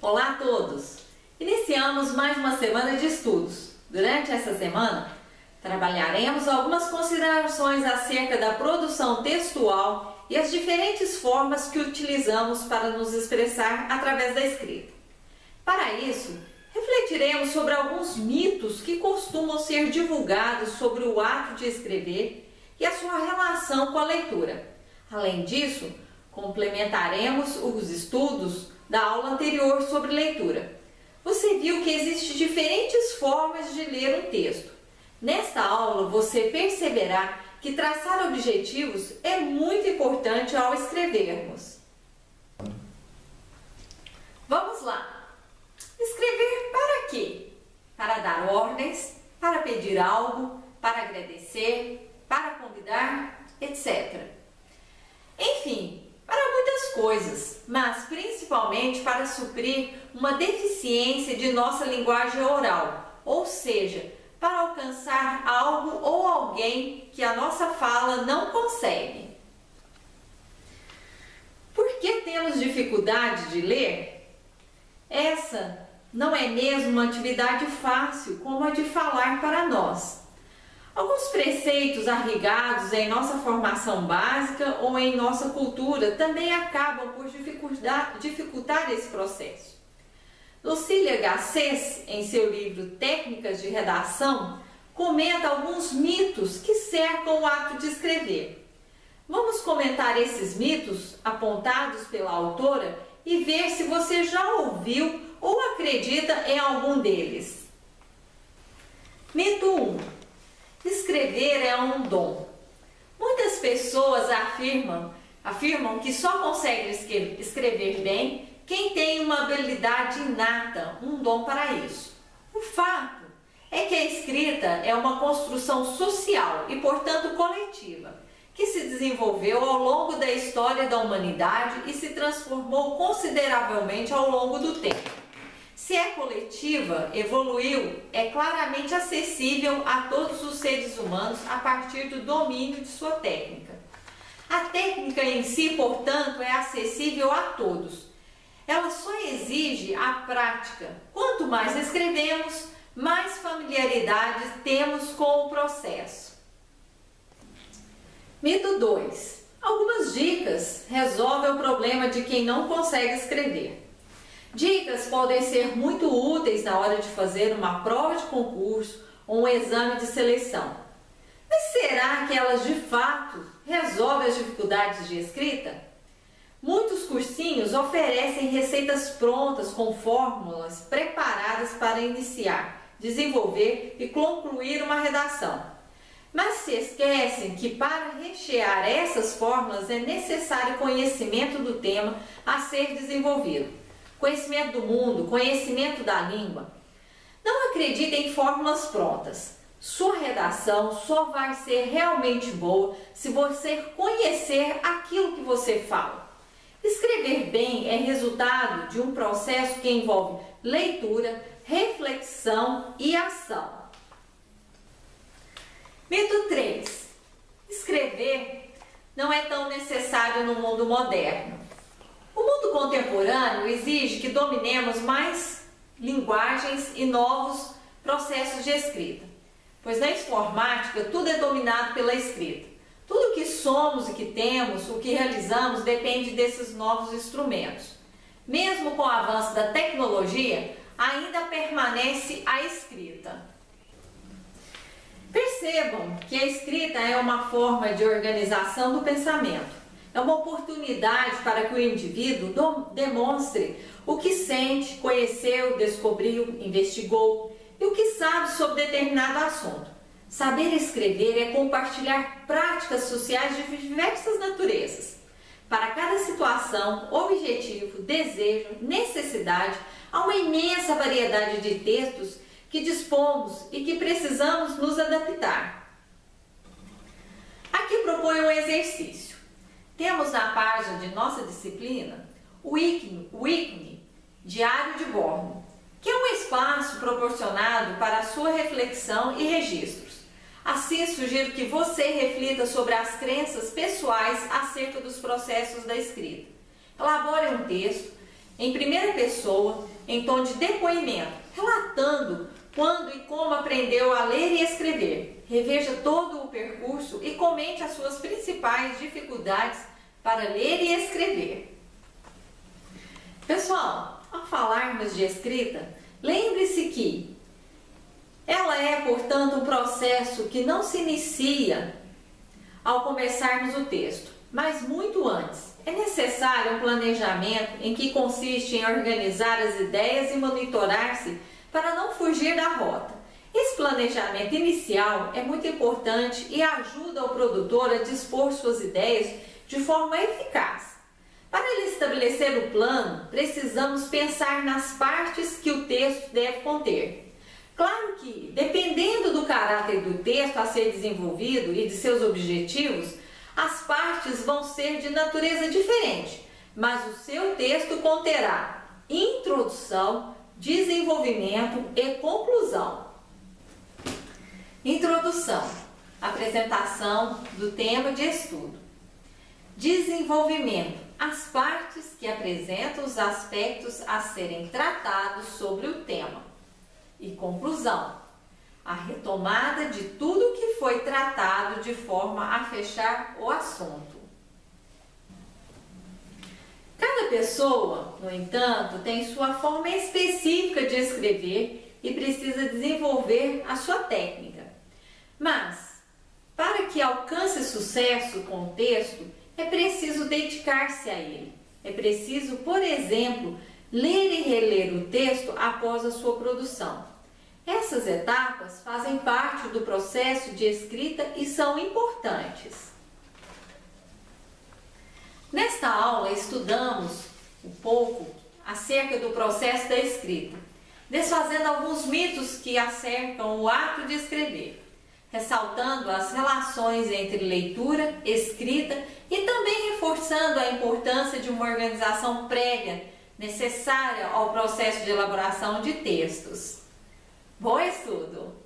Olá a todos! Iniciamos mais uma semana de estudos. Durante essa semana, trabalharemos algumas considerações acerca da produção textual e as diferentes formas que utilizamos para nos expressar através da escrita. Para isso, refletiremos sobre alguns mitos que costumam ser divulgados sobre o ato de escrever e a sua relação com a leitura. Além disso, complementaremos os estudos da aula anterior sobre leitura. Você viu que existem diferentes formas de ler um texto. Nesta aula, você perceberá que traçar objetivos é muito importante ao escrevermos. Vamos lá! Escrever para quê? Para dar ordens, para pedir algo, para agradecer, para convidar, etc. Enfim, para muitas coisas, mas principalmente para suprir uma deficiência de nossa linguagem oral, ou seja, para alcançar algo ou alguém que a nossa fala não consegue. Por que temos dificuldade de ler? Essa não é mesmo uma atividade fácil como a de falar para nós. Alguns preceitos arraigados em nossa formação básica ou em nossa cultura também acabam por dificultar esse processo. Lucília Garcês, em seu livro Técnicas de Redação, comenta alguns mitos que cercam o ato de escrever. Vamos comentar esses mitos apontados pela autora e ver se você já ouviu ou acredita em algum deles. Mito 1. Escrever é um dom. Muitas pessoas afirmam que só consegue escrever bem quem tem uma habilidade inata, um dom para isso. O fato é que a escrita é uma construção social e, portanto, coletiva, que se desenvolveu ao longo da história da humanidade e se transformou consideravelmente ao longo do tempo. Se é coletiva, evoluiu, é claramente acessível a todos os seres humanos a partir do domínio de sua técnica. A técnica em si, portanto, é acessível a todos. Ela só exige a prática. Quanto mais escrevemos, mais familiaridade temos com o processo. Mito 2. Algumas dicas resolvem o problema de quem não consegue escrever. Dicas podem ser muito úteis na hora de fazer uma prova de concurso ou um exame de seleção. Mas será que elas de fato resolvem as dificuldades de escrita? Muitos cursinhos oferecem receitas prontas com fórmulas preparadas para iniciar, desenvolver e concluir uma redação. Mas se esquecem que para rechear essas fórmulas é necessário conhecimento do tema a ser desenvolvido. Conhecimento do mundo, conhecimento da língua. Não acredite em fórmulas prontas. Sua redação só vai ser realmente boa se você conhecer aquilo que você fala. Escrever bem é resultado de um processo que envolve leitura, reflexão e ação. Mito 3. Escrever não é tão necessário no mundo moderno. O mundo contemporâneo exige que dominemos mais linguagens e novos processos de escrita, pois na informática tudo é dominado pela escrita. Tudo o que somos e que temos, o que realizamos, depende desses novos instrumentos. Mesmo com o avanço da tecnologia, ainda permanece a escrita. Percebam que a escrita é uma forma de organização do pensamento. É uma oportunidade para que o indivíduo demonstre o que sente, conheceu, descobriu, investigou e o que sabe sobre determinado assunto. Saber escrever é compartilhar práticas sociais de diversas naturezas. Para cada situação, objetivo, desejo, necessidade, há uma imensa variedade de textos que dispomos e que precisamos nos adaptar. Aqui proponho um exercício. Temos na página de nossa disciplina o ícone Diário de Bordo, que é um espaço proporcionado para a sua reflexão e registros. Assim, sugiro que você reflita sobre as crenças pessoais acerca dos processos da escrita. Elabore um texto em primeira pessoa, em tom de depoimento, relatando quando e como aprendeu a ler e escrever. Reveja todo o percurso e comente as suas principais dificuldades para ler e escrever. Pessoal, ao falarmos de escrita, lembre-se que ela é, portanto, um processo que não se inicia ao começarmos o texto, mas muito antes. É necessário um planejamento em que consiste em organizar as ideias e monitorar-se para não fugir da rota. Esse planejamento inicial é muito importante e ajuda o produtor a dispor suas ideias de forma eficaz. Para ele estabelecer o plano, precisamos pensar nas partes que o texto deve conter. Claro que, dependendo do caráter do texto a ser desenvolvido e de seus objetivos, as partes vão ser de natureza diferente, mas o seu texto conterá introdução, desenvolvimento e conclusão. Introdução, apresentação do tema de estudo. Desenvolvimento, as partes que apresentam os aspectos a serem tratados sobre o tema. E conclusão, a retomada de tudo que foi tratado de forma a fechar o assunto. Cada pessoa, no entanto, tem sua forma específica de escrever e precisa desenvolver a sua técnica. Mas, para que alcance sucesso com o texto, é preciso dedicar-se a ele. É preciso, por exemplo, ler e reler o texto após a sua produção. Essas etapas fazem parte do processo de escrita e são importantes. Nesta aula estudamos um pouco acerca do processo da escrita, desfazendo alguns mitos que acercam o ato de escrever, ressaltando as relações entre leitura, escrita e também reforçando a importância de uma organização prévia necessária ao processo de elaboração de textos. Bom estudo!